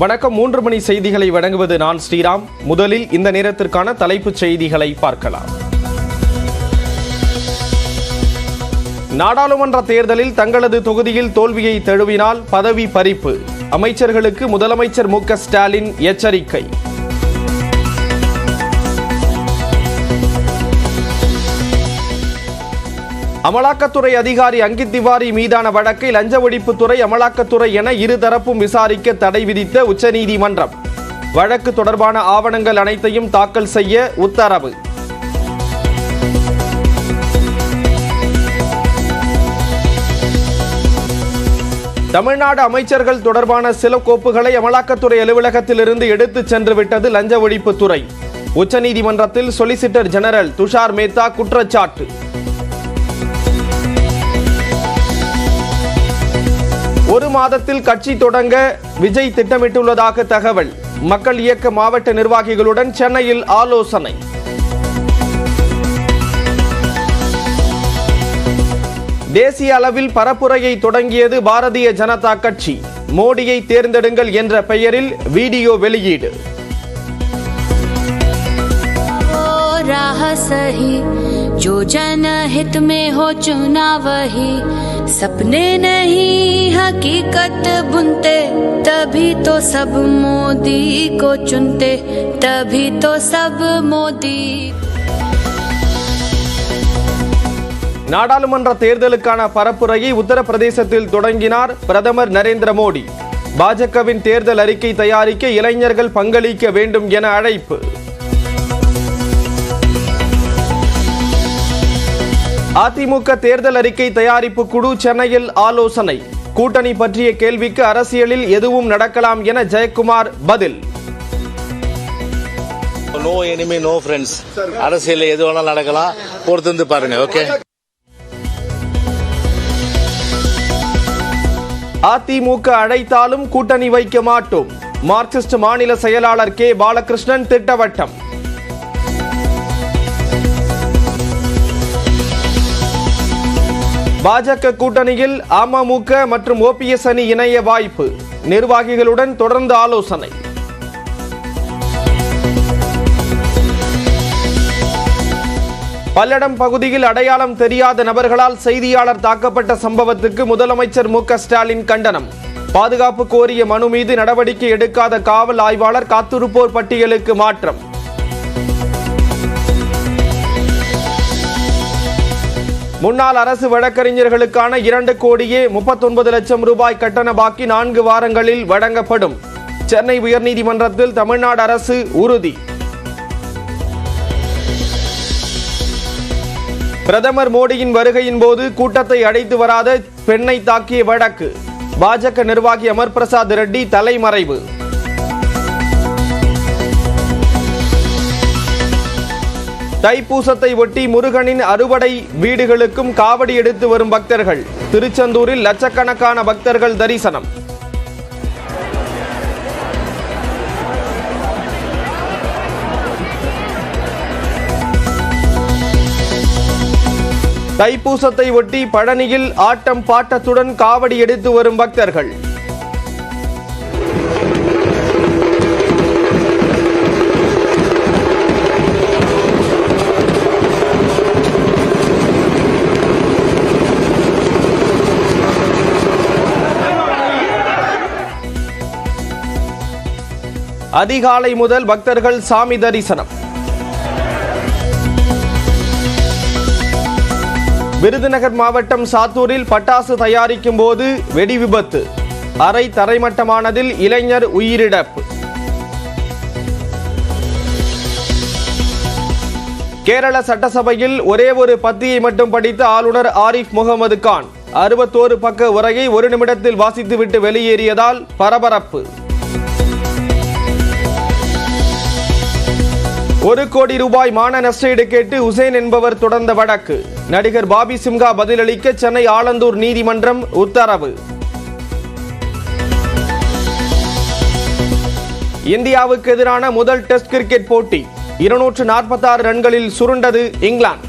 வணக்கம். 3 மணி செய்திகளை வழங்குவது நான் ஸ்ரீராம். முதலில் இந்த நேரத்திற்கான தலைப்புச் செய்திகளை பார்க்கலாம். நாடாளுமன்ற தேர்தலில் தங்களது தொகுதியில் தோல்வியை தழுவினால் பதவி பறிப்பு. அமைச்சர்களுக்கு முதலமைச்சர் மு.க. ஸ்டாலின் எச்சரிக்கை. அமலாக்கத்துறை அதிகாரி அங்கித் திவாரி மீதான வழக்கை லஞ்ச ஒழிப்புத்துறை, அமலாக்கத்துறை என இருதரப்பும் விசாரிக்க தடை விதித்த உச்சநீதிமன்றம். வழக்கு தொடர்பான ஆவணங்கள் அனைத்தையும் தாக்கல் செய்ய உத்தரவு. தமிழ்நாடு அமைச்சர்கள் தொடர்பான சில கோப்புகளை அமலாக்கத்துறை அலுவலகத்திலிருந்து எடுத்துச் சென்று விட்டது லஞ்ச ஒழிப்புத்துறை. உச்சநீதிமன்றத்தில் சொலிசிட்டர் ஜெனரல் துஷார் மேத்தா குற்றச்சாட்டு. ஒரு மாதத்தில் கட்சி தொடங்க விஜய் திட்டமிட்டுள்ளதாக தகவல். மக்கள் இயக்க மாவட்ட நிர்வாகிகளுடன் சென்னையில் ஆலோசனை. தேசிய அளவில் பரப்புரையை தொடங்கியது பாரதிய ஜனதா கட்சி. மோடியை தேர்ந்தெடுங்கள் என்ற பெயரில் வீடியோ வெளியீடு. जो जनहित में हो चुना वही, सपने नहीं हकीकत बुनते, तभी तो सब मोदी को चुनते, तभी तो सब मोदी. நாடாளுமன்ற தேர்தலுக்கான பரப்புரையை உத்தரப்பிரதேசத்தில் தொடங்கினார் பிரதமர் நரேந்திர மோடி. பாஜகவின் தேர்தல் அறிக்கை தயாரிக்க இளைஞர்கள் பங்களிக்க வேண்டும் என அழைப்பு. அதிமுக தேர்தல் அறிக்கை தயாரிப்பு குழு சென்னையில் ஆலோசனை. கூட்டணி பற்றிய கேள்விக்கு அரசியலில் எதுவும் நடக்கலாம் என ஜெயக்குமார் பதில். No enemy no friends. அரசியலில் எது வேணாலும் நடக்கலாம், பொறுத்து பாருங்க. ஓகே. அதிமுக அழைத்தாலும் கூட்டணி வைக்க மாட்டோம். மார்க்சிஸ்ட் மாநில செயலாளர் கே பாலகிருஷ்ணன் திட்டவட்டம். பாஜக கூட்டணியில் அமமுக மற்றும் ஓபிஎஸ் அணி இணைய வாய்ப்பு. நிர்வாகிகளுடன் தொடர்ந்து ஆலோசனை. பல்லடம் பகுதியில் அடையாளம் தெரியாத நபர்களால் செய்தியாளர் தாக்கப்பட்ட சம்பவத்துக்கு முதலமைச்சர் மு.க. ஸ்டாலின் கண்டனம். பாதுகாப்பு கோரிய மனு மீது நடவடிக்கை எடுக்காத காவல் ஆய்வாளர் காத்திருப்போர் பட்டியலுக்கு மாற்றம். முன்னாள் அரசு வழக்கறிஞர்களுக்கான 2,39,00,000 ரூபாய் கட்டண பாக்கி 4 வாரங்களில் வழங்கப்படும். சென்னை உயர்நீதிமன்றத்தில் தமிழ்நாடு அரசு உறுதி. பிரதமர் மோடியின் வருகையின் போது கூட்டத்தை அழைத்து வராத பெண்ணை தாக்கிய வழக்கு. பாஜக நிர்வாகி அமர் பிரசாத் ரெட்டி தலைமறைவு. தைப்பூசத்தை ஒட்டி முருகனின் அறுவடை வீடுகளுக்கும் காவடி எடுத்து வரும் பக்தர்கள். திருச்செந்தூரில் லட்சக்கணக்கான பக்தர்கள் தரிசனம். தைப்பூசத்தை ஒட்டி பழனியில் ஆட்டம் பாட்டத்துடன் காவடி எடுத்து வரும் பக்தர்கள். அதிகாலை முதல் பக்தர்கள் சாமி தரிசனம். விருதுநகர் மாவட்டம் சாத்தூரில் பட்டாசு தயாரிக்கும் போது வெடி விபத்து. அரை தரைமட்டமானதில் இளைஞர் உயிரிழப்பு. கேரள சட்டசபையில் ஒரே ஒரு பத்தியை மட்டும் படித்த ஆளுநர் ஆரிஃப் முகமது கான் 61 பக்க உரையை 1 நிமிடத்தில் வாசித்துவிட்டு வெளியேறியதால் பரபரப்பு. 1 கோடி ரூபாய் மான நஷ்டஈடு கேட்டு உசேன் என்பவர் தொடர்ந்த வழக்கு. நடிகர் பாபி சிம்ஹா பதிலளிக்க சென்னை ஆலந்தூர் நீதிமன்றம் உத்தரவு. இந்தியாவுக்கு எதிரான முதல் டெஸ்ட் கிரிக்கெட் போட்டி 246 ரன்களில் சுருண்டது இங்கிலாந்து.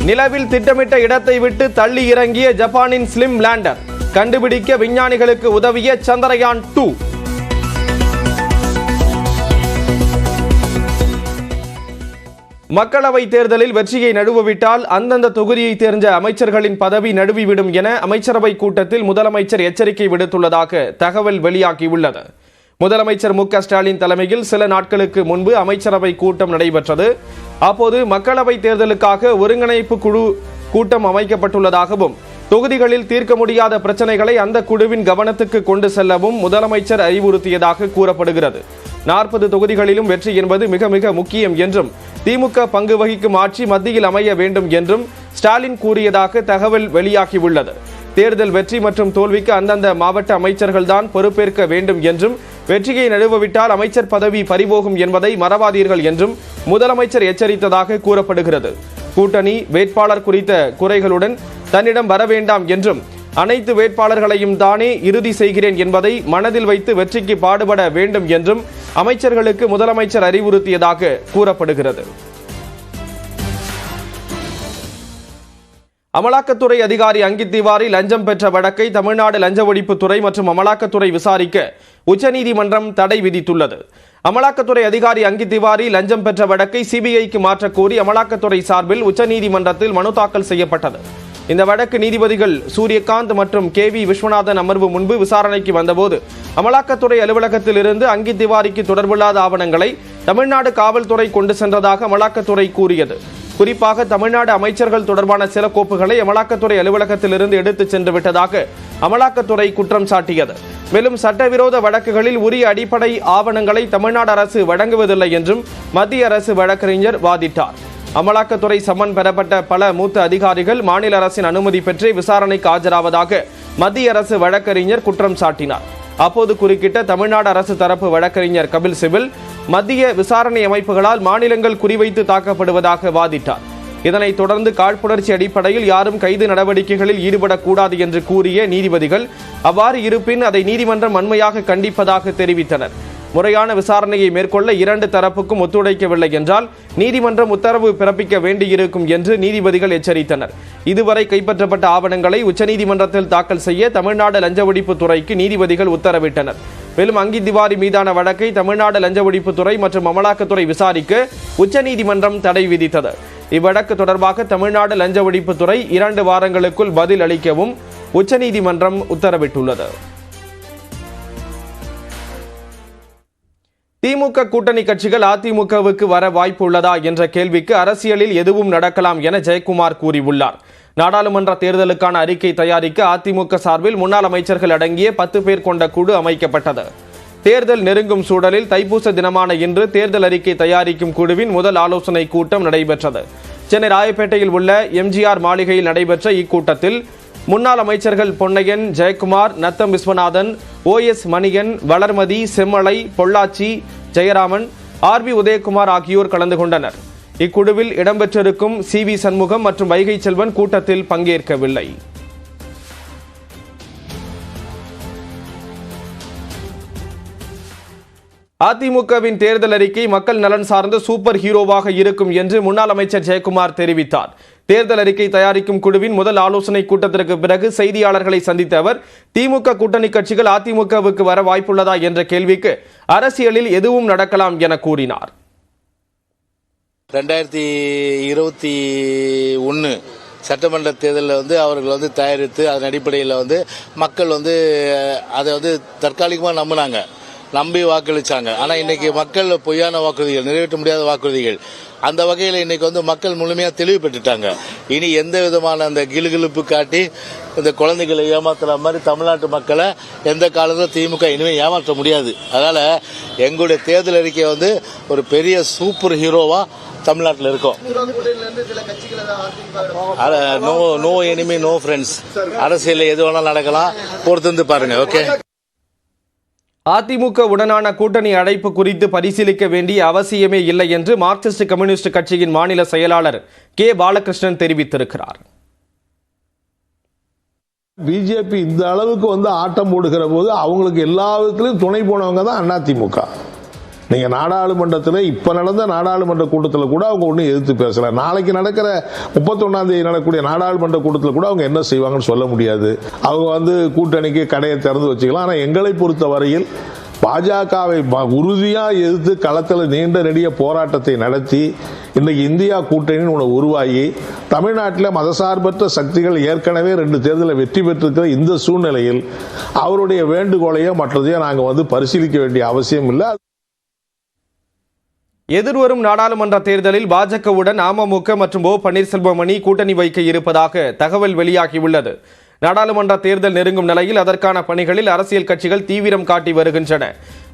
நிலவில் திட்டமிட்ட இடத்தை விட்டு தள்ளி இறங்கிய ஜப்பானின் ஸ்லிம் லேண்டர். கண்டுபிடிக்க விஞ்ஞானிகளுக்கு உதவிய சந்திரயான் 2. மக்களவை தேர்தலில் வெற்றியை நழுவவிட்டால் அந்தந்த தொகுதியை தேர்ந்த அமைச்சர்களின் பதவி நழுவிவிடும் என அமைச்சரவை கூட்டத்தில் முதலமைச்சர் எச்சரிக்கை விடுத்துள்ளதாக தகவல் வெளியாகியுள்ளது. முதலமைச்சர் மு.க.ஸ்டாலின் தலைமையில் சில நாட்களுக்கு முன்பு அமைச்சரவை கூட்டம் நடைபெற்றது. அப்போது மக்களவை தேர்தலுக்காக ஒருங்கிணைப்பு குழு கூட்டம் அமைக்கப்பட்டுள்ளதாகவும் தொகுதிகளில் தீர்க்க முடியாத பிரச்சனைகளை அந்த குழுவின் கவனத்துக்கு கொண்டு செல்லவும் முதலமைச்சர் அறிவுறுத்தியதாக கூறப்படுகிறது. 40 தொகுதிகளிலும் வெற்றி என்பது மிக மிக முக்கியம் என்றும் திமுக பங்கு வகிக்கும் ஆட்சி மத்தியில் அமைய வேண்டும் என்றும் ஸ்டாலின் கூறியதாக தகவல் வெளியாகியுள்ளது. தேர்தல் வெற்றி மற்றும் தோல்விக்கு அந்தந்த மாவட்ட அமைச்சர்கள்தான் பொறுப்பேற்க வேண்டும் என்றும் வெற்றியை நழுவவிட்டால் அமைச்சர் பதவி பறிபோகும் என்பதை மறவாதீர்கள் என்றும் முதலமைச்சர் எச்சரித்ததாக கூறப்படுகிறது. கூட்டணி வேட்பாளர் குறித்த குறைகளுடன் தன்னிடம் வர வேண்டாம் என்றும் அனைத்து வேட்பாளர்களையும் தானே இறுதி செய்கிறேன் என்பதை மனதில் வைத்து வெற்றிக்கு பாடுபட வேண்டும் என்றும் அமைச்சர்களுக்கு முதலமைச்சர் அறிவுறுத்தியதாக கூறப்படுகிறது. அமலாக்கத்துறை அதிகாரி அங்கித் திவாரி லஞ்சம் பெற்ற வழக்கை தமிழ்நாடு லஞ்ச ஒழிப்புத்துறை மற்றும் அமலாக்கத்துறை விசாரிக்க உச்சநீதிமன்றம் தடை விதித்துள்ளது. அமலாக்கத்துறை அதிகாரி அங்கித் திவாரி லஞ்சம் பெற்ற வழக்கை சிபிஐக்கு மாற்றக் கோரி அமலாக்கத்துறை சார்பில் உச்சநீதிமன்றத்தில் மனு தாக்கல் செய்யப்பட்டது. இந்த வழக்கு நீதிபதிகள் சூரியகாந்த் மற்றும் KV விஸ்வநாதன் அமர்வு முன்பு விசாரணைக்கு வந்தபோது அமலாக்கத்துறை அலுவலகத்தில் இருந்து அங்கித் திவாரிக்கு தொடர்பில்லாத ஆவணங்களை தமிழ்நாடு காவல்துறை கொண்டு சென்றதாக அமலாக்கத்துறை கூறியது. குறிப்பாக தமிழ்நாடு அமைச்சர்கள் தொடர்பான சில கோப்புகளை அமலாக்கத்துறை அலுவலகத்திலிருந்து எடுத்துச் சென்று விட்டதாக அமலாக்கத்துறை குற்றம் சாட்டியது. மேலும் சட்டவிரோத வழக்குகளில் உரிய அடிப்படை ஆவணங்களை தமிழ்நாடு அரசு வழங்குவதில்லை என்றும் மத்திய அரசு வழக்கறிஞர் வாதிட்டார். அமலாக்கத்துறை சம்மன் பெறப்பட்ட பல மூத்த அதிகாரிகள் மாநில அரசின் அனுமதி பெற்று விசாரணைக்கு ஆஜராவதாக மத்திய அரசு வழக்கறிஞர் குற்றம் சாட்டினார். அப்போது குறுக்கிட்ட தமிழ்நாடு அரசு தரப்பு வழக்கறிஞர் கபில் சிபில் மத்திய விசாரணை அமைப்புகளால் மாநிலங்கள் குறிவைத்து தாக்கப்படுவதாக வாதிட்டார். இதனைத் தொடர்ந்து காழ்ப்புணர்ச்சி அடிப்படையில் யாரும் கைது நடவடிக்கைகளில் ஈடுபடக்கூடாது என்று கூறிய நீதிபதிகள் அவ்வாறு இருப்பின் அதை நீதிமன்றம் வன்மையாக கண்டிப்பதாக தெரிவித்தனர். முறையான விசாரணையை மேற்கொள்ள இரண்டு தரப்புக்கும் ஒத்துழைக்கவில்லை என்றால் நீதிமன்றம் உத்தரவு பிறப்பிக்க வேண்டியிருக்கும் என்று நீதிபதிகள் எச்சரித்தனர். இதுவரை கைப்பற்றப்பட்ட ஆவணங்களை உச்சநீதிமன்றத்தில் தாக்கல் செய்ய தமிழ்நாடு லஞ்ச ஒழிப்புத்துறைக்கு நீதிபதிகள் உத்தரவிட்டனர். மேலும் அங்கித் திவாரி மீதான வழக்கை தமிழ்நாடு லஞ்ச ஒழிப்புத்துறை மற்றும் அமலாக்கத்துறை விசாரிக்க உச்சநீதிமன்றம் தடை விதித்தது. இவ்வழக்கு தொடர்பாக தமிழ்நாடு லஞ்ச ஒழிப்புத்துறை 2 வாரங்களுக்குள் பதில் அளிக்கவும் உச்சநீதிமன்றம் உத்தரவிட்டுள்ளது. திமுக கூட்டணி கட்சிகள் அதிமுகவுக்கு வர வாய்ப்பு உள்ளதா என்ற கேள்விக்கு அரசியலில் எதுவும் நடக்கலாம் என ஜெயக்குமார் கூறியுள்ளார். நாடாளுமன்ற தேர்தலுக்கான அறிக்கை தயாரிக்க அதிமுக சார்பில் முன்னாள் அமைச்சர்கள் அடங்கிய 10 பேர் கொண்ட குழு அமைக்கப்பட்டது. தேர்தல் நெருங்கும் சூழலில் தைப்பூச தினமான இன்று தேர்தல் அறிக்கை தயாரிக்கும் குழுவின் முதல் ஆலோசனை கூட்டம் நடைபெற்றது. சென்னை ராயப்பேட்டையில் உள்ள எம்ஜிஆர் மாளிகையில் நடைபெற்ற இக்கூட்டத்தில் முன்னாள் அமைச்சர்கள் பொன்னையன், ஜெயக்குமார், நத்தம் விஸ்வநாதன், OS மணியன், வளர்மதி, செம்மலை, பொள்ளாச்சி, ஜெயராமன், RB உதயகுமார் ஆகியோர் கலந்து கொண்டனர். இக்குழுவில் இடம்பெற்றிருக்கும் CV சண்முகம் மற்றும் வைகை செல்வன் கூட்டத்தில் பங்கேற்கவில்லை. அதிமுகவின் தேர்தல் அறிக்கை மக்கள் நலன் சார்ந்த சூப்பர் ஹீரோவாக இருக்கும் என்று முன்னாள் அமைச்சர் ஜெயக்குமார் தெரிவித்தார். தேர்தல் அறிக்கை தயாரிக்கும் குழுவின் முதல் ஆலோசனை கூட்டத்திற்கு பிறகு செய்தியாளர்களை சந்தித்த அவர் திமுக கூட்டணி கட்சிகள் அதிமுகவுக்கு வர வாய்ப்புள்ளதா என்ற கேள்விக்கு அரசியலில் எதுவும் நடக்கலாம் என கூறினார். 2021 சட்டமன்ற தேர்தலில் அவர்கள் தயாரித்து அதன் அடிப்படையில் மக்கள் அதை தற்காலிகமாக நம்பி வாக்களிச்சாங்க. ஆனால் இன்னைக்கு மக்கள் பொய்யான வாக்குறுதிகள், நிறைவேற்ற முடியாத வாக்குறுதிகள், அந்த வகையில் இன்னைக்கு மக்கள் முழுமையாக தெளிவு பெற்றுட்டாங்க. இனி எந்த விதமான அந்த கிளுகிழுப்பு காட்டி இந்த குழந்தைகளை ஏமாத்துற மாதிரி தமிழ்நாட்டு மக்களை எந்த காலத்தில் திமுக இனிமேல் ஏமாற்ற முடியாது. அதனால எங்களுடைய தேர்தல் அறிக்கை ஒரு பெரிய சூப்பர் ஹீரோவா தமிழ்நாட்டில் இருக்கும். No enemy no friends. அரசியலில் எது வேணாலும் நடக்கலாம், பொறுத்து பாருங்க. ஓகே. அதிமுக உடனான கூட்டணி அழைப்பு குறித்து பரிசீலிக்க வேண்டிய அவசியமே இல்லை என்று மார்க்சிஸ்ட் கம்யூனிஸ்ட் கட்சியின் மாநில செயலாளர் K. பாலகிருஷ்ணன் தெரிவித்திருக்கிறார். பிஜேபி இந்த அளவுக்கு ஆட்டம் போடுகிற போது அவங்களுக்கு எல்லா விதத்திலும் துணை போனவங்க தான் அதிமுக. நீங்கள் நாடாளுமன்றத்தில் இப்போ நடந்த நாடாளுமன்ற கூட்டத்தில் கூட அவங்க ஒன்றும் எதிர்த்து பேசல. நாளைக்கு நடக்கிற 31ஆம் தேதி நடக்கக்கூடிய நாடாளுமன்ற கூட்டத்தில் கூட அவங்க என்ன செய்வாங்கன்னு சொல்ல முடியாது. அவங்க கூட்டணிக்கு கடையை திறந்து வச்சுக்கலாம். ஆனால் எங்களை பொறுத்த வரையில் பாஜகவை உறுதியாக எதிர்த்து களத்தில் நீண்ட நெடிய போராட்டத்தை நடத்தி இன்னைக்கு இந்தியா கூட்டணின்னு ஒன்று உருவாகி தமிழ்நாட்டில் மதசார்பற்ற சக்திகள் ஏற்கனவே 2 தேர்தலில் வெற்றி பெற்றிருக்கிற இந்த சூழ்நிலையில் அவருடைய வேண்டுகோளையோ மற்றதையோ நாங்கள் பரிசீலிக்க வேண்டிய அவசியம் இல்லை. எதிர்வரும் நாடாளுமன்ற தேர்தலில் பாஜகவுடன் அமமுக மற்றும் ஓ பன்னீர்செல்வம் அணி கூட்டணி வைக்க இருப்பதாக தகவல் வெளியாகியுள்ளது. நாடாளுமன்ற தேர்தல் நெருங்கும் நிலையில் அதற்கான பணிகளில் அரசியல் கட்சிகள் தீவிரம் காட்டி வருகின்றன.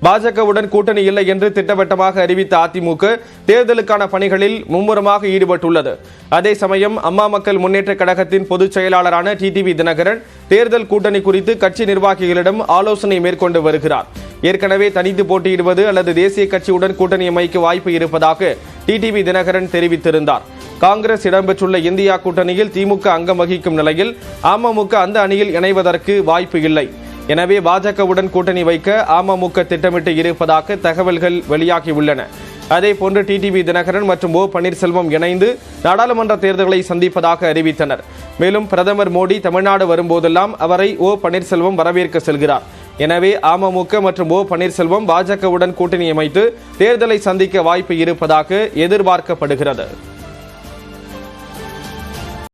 பாஜகவுடன் கூட்டணி இல்லை என்று திட்டவட்டமாக அறிவித்த அதிமுக தேர்தலுக்கான பணிகளில் மும்முரமாக ஈடுபட்டுள்ளது. அதே சமயம் அம்மா மக்கள் முன்னேற்ற கழகத்தின் பொதுச் செயலாளரான டிடிவி தினகரன் தேர்தல் கூட்டணி குறித்து கட்சி நிர்வாகிகளிடம் ஆலோசனை மேற்கொண்டு வருகிறார். ஏற்கனவே தனித்து போட்டியிடுவது அல்லது தேசிய கட்சியுடன் கூட்டணி அமைக்க வாய்ப்பு இருப்பதாக டிடிவி தினகரன் தெரிவித்திருந்தார். காங்கிரஸ் இடம்பெற்றுள்ள இந்தியா கூட்டணியில் திமுக அங்கம் வகிக்கும் நிலையில் அமமுக அந்த அணியில் இணைவதற்கு வாய்ப்பு இல்லை. எனவே பாஜகவுடன் கூட்டணி வைக்க அமமுக திட்டமிட்டு இருப்பதாக தகவல்கள் வெளியாகியுள்ளன. அதேபோன்று டிடிவி தினகரன் மற்றும் ஓ பன்னீர்செல்வம் இணைந்து நாடாளுமன்ற தேர்தல்களை சந்திப்பதாக அறிவித்தனர். மேலும் பிரதமர் மோடி தமிழ்நாடு வரும்போதெல்லாம் அவரை ஓ பன்னீர்செல்வம் வரவேற்க செல்கிறார். எனவே அமமுக மற்றும் ஓ பன்னீர்செல்வம் பாஜகவுடன் கூட்டணி அமைத்து தேர்தலை சந்திக்க வாய்ப்பு இருப்பதாக எதிர்பார்க்கப்படுகிறது.